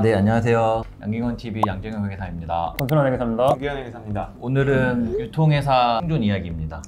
네, 안녕하세요. 양경원TV 양정현 회계사입니다. 권순환 회계사입니다. 유기현 회계사입니다. 오늘은 유통회사 생존 이야기입니다.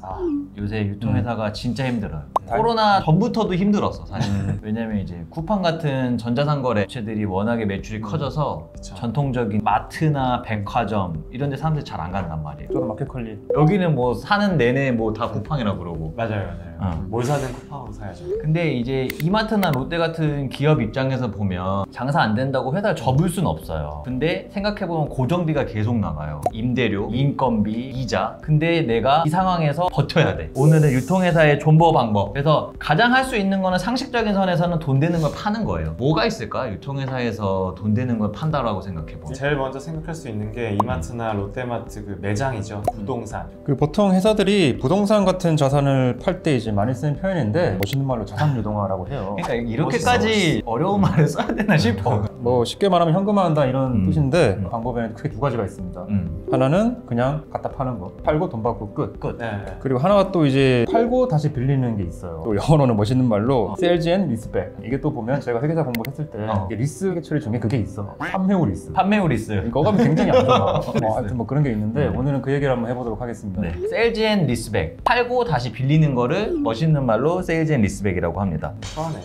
요새 유통회사가 진짜 힘들어요. 코로나 전부터도 힘들었어, 사실. 왜냐면 이제 쿠팡 같은 전자상거래 업체들이 워낙에 매출이 커져서 그쵸. 전통적인 마트나 백화점 이런 데 사람들이 잘 안 간단 말이에요. 저도 마켓컬리. 여기는 뭐 사는 내내 뭐 다 쿠팡이라고 그러고. 맞아요. 뭘 사든 쿠팡으로 사야죠. 근데 이제 이마트나 롯데 같은 기업 입장에서 보면 장사 안 된다고 회사를 접을 순 없어요. 근데 생각해보면 고정비가 계속 나가요. 임대료, 인건비, 이자. 근데 내가 이 상황에서 버텨야 돼. 오늘은 유통회사의 존버 방법. 그래서 가장 할 수 있는 거는 상식적인 선에서는 돈 되는 걸 파는 거예요. 뭐가 있을까? 유통회사에서 돈 되는 걸 판다라고 생각해보면. 제일 먼저 생각할 수 있는 게 이마트나 롯데마트 그 매장이죠. 부동산. 그 보통 회사들이 부동산 같은 자산을 팔 때 이제 많이 쓰는 표현인데 멋있는 말로 자산 유동화라고 해요. 그러니까 이렇게까지 어려운 말을 써야 되나 싶어. 뭐 쉽게 말하면 현금화한다 이런 뜻인데 방법에는 크게 두 가지가 있습니다. 하나는 그냥 갖다 파는 거, 팔고 돈 받고 끝. 네. 그리고 하나가 또 이제 팔고 다시 빌리는 게 있어요. 또 영어로는 멋있는 말로 sales and leaseback. 이게 또 보면 제가 회계사 공부했을 때 이게 리스 처리 중에 그게 있어. 판매 후 리스. 판매 후 리스. 이거가 굉장히 안 좋아. 하여튼 뭐 그런 게 있는데 오늘은 그 얘기를 한번 해보도록 하겠습니다. 네. 세일즈 앤 리스백. 팔고 다시 빌리는 거를 멋있는 말로 세일즈 앤 리스백이라고 합니다. 편해.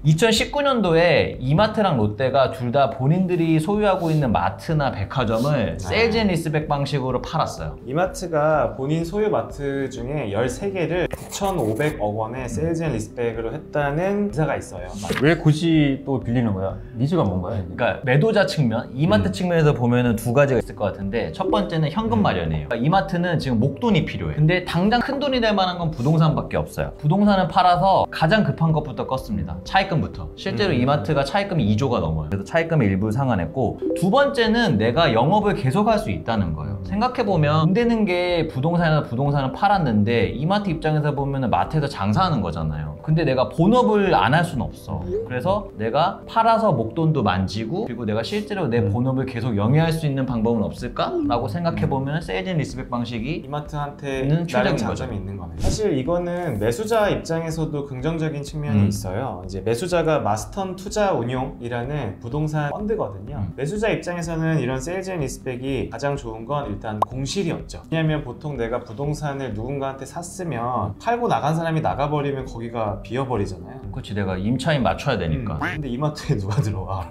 2019년도에 이마트랑 롯데가 둘 다 본인들이 소유하고 있는 마트나 백화점을 세일즈 앤 리스백 방식으로 팔았어요. 이마트가 본인 소유 마트 중에 13개를 9,500억 원의 세일즈 앤 리스백으로 했다는 기사가 있어요. 왜 굳이 또 빌리는 거야? 니즈가 뭔가요? 그러니까 매도자 측면, 이마트 측면에서 보면은 두 가지가 있을 것 같은데 첫 번째는 현금 마련이에요. 그러니까 이마트는 지금 목돈이 필요해. 근데 당장 큰 돈이 될 만한 건 부동산밖에 없어요. 부동산을 팔아서 가장 급한 것부터 껐습니다. 차입금부터. 실제로 이마트가 차입금이 2조가 넘어요. 그래서 차입금의 일부 상환했고, 두 번째는 내가 영업을 계속할 수 있다는 거예요. 생각해보면 돈 되는 게 부동산에서 부동산을 팔았는데 이마트 입장에서 보면 마트에서 장사하는 거잖아요. 근데 내가 본업을 안 할 수는 없어. 그래서 내가 팔아서 목돈도 만지고 그리고 내가 실제로 내 본업을 계속 영위할 수 있는 방법은 없을까? 라고 생각해보면 세일즈 앤 리스백 방식이 이마트한테는 최적인 나름 장점이 있는 거네. 사실 이거는 매수자 입장에서도 긍정적인 측면이 있어요. 이제 매수자가 마스턴 투자 운용이라는 부동산 펀드거든요. 매수자 입장에서는 이런 세일즈 앤 리스백이 가장 좋은 건 일단 공실이었죠. 왜냐면 보통 내가 부동산을 누군가한테 샀으면 팔고 나간 사람이 나가버리면 거기가 비어버리잖아요. 그렇지, 내가 임차인 맞춰야 되니까. 근데 이마트에 누가 들어와?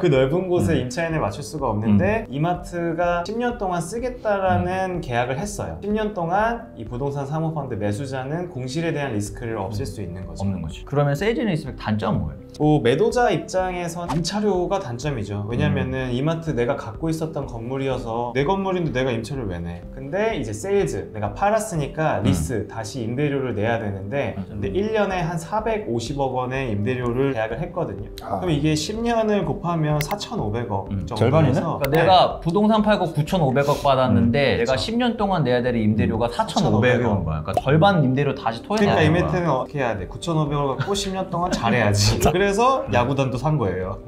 그 넓은 곳에 임차인을 맞출 수가 없는데 이마트가 10년 동안 쓰겠다라는 계약을 했어요. 10년 동안 이 부동산 사모펀드 매수자는 공실에 대한 리스크를 없앨 수 있는 거죠. 없는 거지. 그러면 세일즈 앤 리스백 단점은 뭐예요? 뭐 매도자 입장에선 임차료가 단점이죠. 왜냐면은 이마트 내가 갖고 있었던 건물이어서 내 건물인데 내가 임차료를 왜 내? 근데 이제 세일즈 내가 팔았으니까 리스 다시 임대료를 내야 되는데 근데 1년에 한 450억 원의 임대료를 계약을 했거든요. 그럼 이게 10년을 곱하면 4,500억 정도. 절반이네? 그러니까 내가 부동산 팔고 9,500억 받았는데 내가 10년 동안 내야 될 임대료가 4,500억인 거야. 그러니까 절반 임대료 다시 토해내야 그러니까 되는 이마트는 어떻게 해야 돼? 9,500억 갖고 10년 동안 잘해야지. 그래서 야구단도 산 거예요.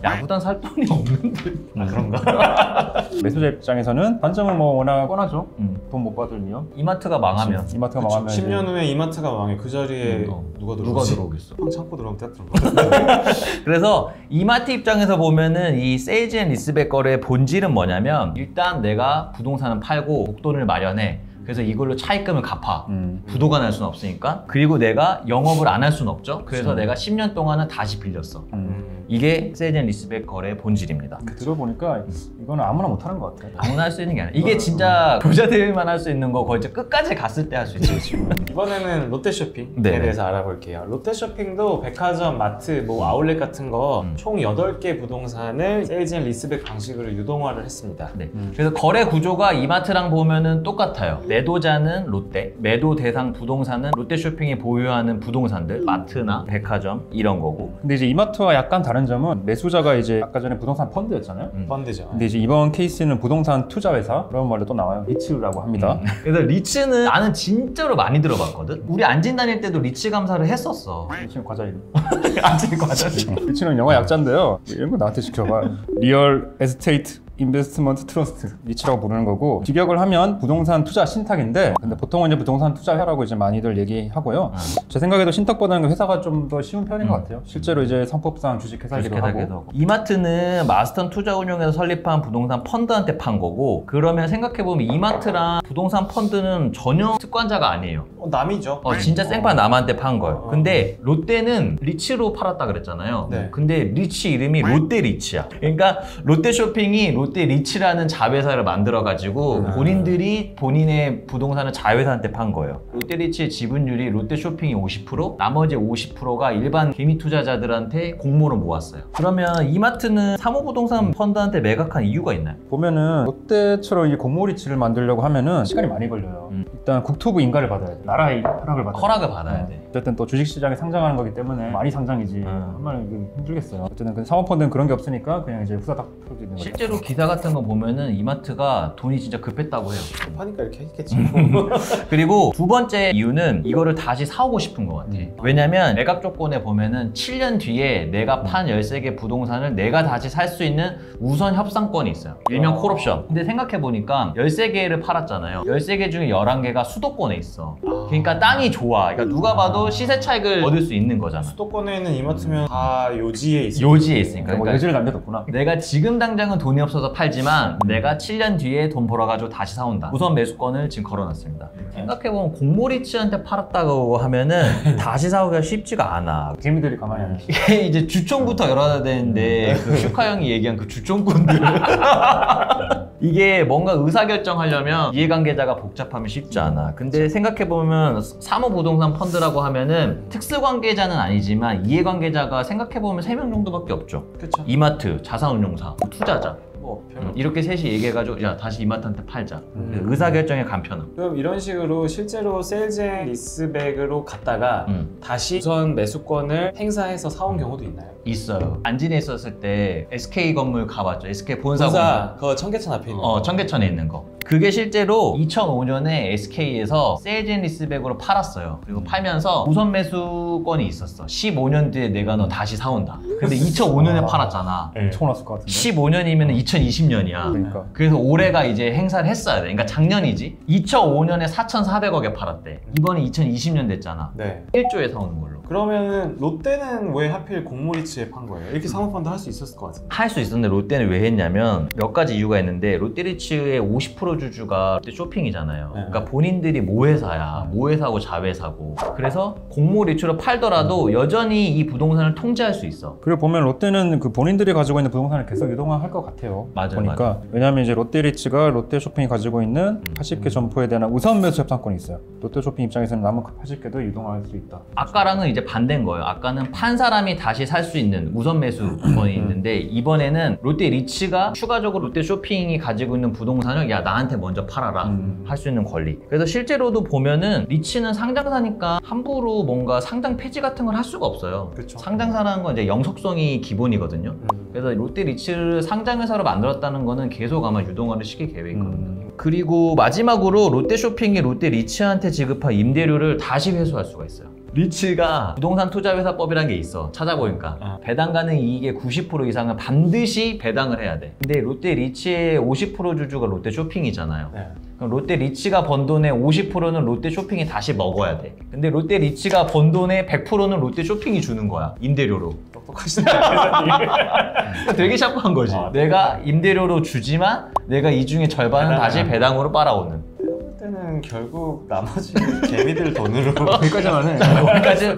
야구단 살 돈이 없는데. 그런가? 매수자 입장에서는 단점은 뭐 워낙 뻔하죠. 돈 못 받을 위험. 이마트가 망하면 이마트가 망하면 10년 후에 이마트가 망해. 그 자리에 누가 들어오지? 들어오겠어? 형 창고 들어오면 딱 들어가. 그래서 이마트 입장에서 보면은 이 세일즈 앤 리스백 거래의 본질은 뭐냐면 일단 내가 부동산을 팔고 목돈을 마련해. 그래서 이걸로 차입금을 갚아. 부도가 날 수는 없으니까. 그리고 내가 영업을 안 할 수는 없죠. 그래서 내가 10년 동안은 다시 빌렸어. 이게 세일즈 앤 리스백 거래의 본질입니다. 들어보니까 이거는 아무나 못하는 것 같아. 아무나 할 수 있는 게 아니라 이게 진짜 부자들만 할 수 있는 거 거의 끝까지 갔을 때 할 수 있지. 이번에는 롯데쇼핑에 네. 대해서 알아볼게요. 롯데쇼핑도 백화점, 마트, 뭐 아울렛 같은 거 총 8개 부동산을 세일즈 앤 리스백 방식으로 유동화를 했습니다. 네. 그래서 거래 구조가 이마트랑 보면은 똑같아요. 매도자는 롯데, 매도 대상 부동산은 롯데쇼핑이 보유하는 부동산들, 마트나 백화점 이런 거고. 근데 이제 이마트와 약간 다른 점은 매수자가 이제 아까 전에 부동산 펀드였잖아요. 펀드죠. 근데 이제 이번 케이스는 부동산 투자회사 그런 말도 또 나와요. 리츠라고 합니다. 그래서 리츠는 나는 진짜로 많이 들어봤거든. 우리 안진 다닐 때도 리츠 감사를 했었어. 리츠는 과자 이름. 안진 과자지. 리츠는 영어 약자인데요. 이런 거 나한테 시켜봐. 리얼 에스테이트 인베스트먼트 트러스트, 리츠라고 부르는 거고, 직역을 하면 부동산 투자 신탁인데, 근데 보통은 이제 부동산 투자회라고 이제 많이들 얘기하고요. 제 생각에도 신탁보다는 회사가 좀 더 쉬운 편인 것 같아요. 실제로 이제 성법상 주식회사기도 하고. 이마트는 마스턴 투자운용에서 설립한 부동산 펀드한테 판 거고, 그러면 생각해보면 이마트랑 부동산 펀드는 전혀 특관자가 아니에요. 남이죠. 진짜 생판 남한테 판 거예요. 근데 롯데는 리츠로 팔았다 그랬잖아요. 네. 근데 리츠 이름이 롯데 리츠야. 그러니까 롯데 쇼핑이 롯데 리츠라는 자회사를 만들어가지고 본인들이 본인의 부동산을 자회사한테 판 거예요. 롯데 리츠의 지분율이 롯데 쇼핑이 50%, 나머지 50%가 일반 개미 투자자들한테 공모로 모았어요. 그러면 이마트는 사모부동산 펀드한테 매각한 이유가 있나요? 보면은 롯데처럼 이 공모리츠를 만들려고 하면은 시간이 많이 걸려요. 일단 국토부 인가를 받아야 돼. 나라의 허락을 받아야 돼. 어쨌든 또 주식시장에 상장하는 거기 때문에 많이 상장이지. 정말 힘들겠어요. 어쨌든 그 사모펀드는 그런 게 없으니까 그냥 이제 후다닥 풀어지는 거죠. 실제로 기사 같은 거 보면은 이마트가 돈이 진짜 급했다고 해요. 급하니까 이렇게 했겠지. 그리고 두 번째 이유는 이거를 다시 사오고 싶은 것 같아. 왜냐면 매각 조건에 보면은 7년 뒤에 내가 판 13개 부동산을 내가 다시 살 수 있는 우선 협상권이 있어요. 일명 콜옵션. 근데 생각해보니까 13개를 팔았잖아요. 13개 중에 11개가 수도권에 있어. 그러니까 땅이 좋아. 그러니까 누가 봐도 시세 차익을 얻을 수 있는 거잖아. 수도권에 있는 이마트면 다 요지에 있어요. 요지에 있으니까. 뭐 여지를 남겨뒀구나. 내가 지금 당장은 돈이 없어서 팔지만 내가 7년 뒤에 돈 벌어가지고 다시 사온다. 우선 매수권을 지금 걸어놨습니다. 생각해보면 공모리츠한테 팔았다고 하면은 다시 사오기가 쉽지가 않아. 개미들이 가만히 안 있어. 이게 이제 주총부터 열어야 되는데 그 슈카 형이 얘기한 그 주총꾼들 이게 뭔가 의사결정하려면 이해관계자가 복잡하면 쉽지 않아. 근데 생각해보면 사모부동산 펀드라고 하면은 특수관계자는 아니지만 이해관계자가 생각해보면 3명 정도밖에 없죠. 그렇죠. 이마트, 자산운용사, 투자자 별로. 이렇게 셋이 얘기해가지고 야 다시 이마트한테 팔자. 의사결정의 간편함. 그럼 이런 식으로 실제로 세일즈 앤 리스백으로 갔다가 다시 우선 매수권을 행사해서 사온 경우도 있나요? 있어요. 안진에 있었을 때 SK 건물 가봤죠. SK 본사 본사 그거 청계천 앞에 있는 거. 청계천에 있는 거. 그게 실제로 2005년에 SK에서 세일즈 앤 리스백으로 팔았어요. 그리고 팔면서 우선 매수권이 있었어. 15년 뒤에 내가 너 다시 사온다. 근데 2005년에 팔았잖아. 엄청 났을 것 같은데. 15년이면 2020년이야. 그러니까. 그래서 올해가 이제 행사를 했어야 돼. 그러니까 작년이지. 2005년에 4,400억에 팔았대. 이번에 2020년 됐잖아. 네. 1조에 사오는 걸로. 그러면 롯데는 왜 하필 공모리츠에 판 거예요? 이렇게 사모펀드 할 수 있었을 것 같은데. 할 수 있었는데 롯데는 왜 했냐면 몇 가지 이유가 있는데 롯데리츠의 50% 주주가 롯데 쇼핑이잖아요. 그러니까 본인들이 모회사야. 모회사고 자회사고. 그래서 공모리츠로 팔더라도 여전히 이 부동산을 통제할 수 있어. 그리고 보면 롯데는 그 본인들이 가지고 있는 부동산을 계속 유동할 것 같아요. 맞아요, 보니까. 맞아요. 왜냐하면 이제 롯데리츠가 롯데쇼핑이 가지고 있는 80개 점포에 대한 우선 매수 협상권이 있어요. 롯데쇼핑 입장에서는 남은 80개도 유동할 수 있다. 아까랑은 이제 반대인 거예요. 아까는 판 사람이 다시 살 수 있는 우선 매수권이 있는데 이번에는 롯데리츠가 추가적으로 롯데쇼핑이 가지고 있는 부동산을 야 나한테 먼저 팔아라 할 수 있는 권리. 그래서 실제로도 보면은 리츠는 상장사니까 함부로 뭔가 상장 폐지 같은 걸 할 수가 없어요. 그쵸. 상장사라는 건 이제 영속성이 기본이거든요. 그래서 롯데리츠를 상장회사로 만들었다는 거는 계속 아마 유동화를 시킬 계획이거든요. 그리고 마지막으로 롯데쇼핑이 롯데리츠한테 지급한 임대료를 다시 회수할 수가 있어요. 리츠가 부동산 투자회사법이라는 게 있어. 찾아보니까 배당 가능 이익의 90% 이상은 반드시 배당을 해야 돼. 근데 롯데 리츠의 50% 주주가 롯데 쇼핑이잖아요. 네. 그럼 롯데 리츠가 번 돈의 50%는 롯데 쇼핑이 다시 먹어야 돼. 근데 롯데 리츠가 번 돈의 100%는 롯데 쇼핑이 주는 거야. 임대료로. 똑똑하시네. 되게 샤프한 거지. 내가 임대료로 주지만 내가 이 중에 절반은 다시 배당으로 빨아오는. 때는 결국 나머지 개미들 돈으로 거기까지만 해. 거기까지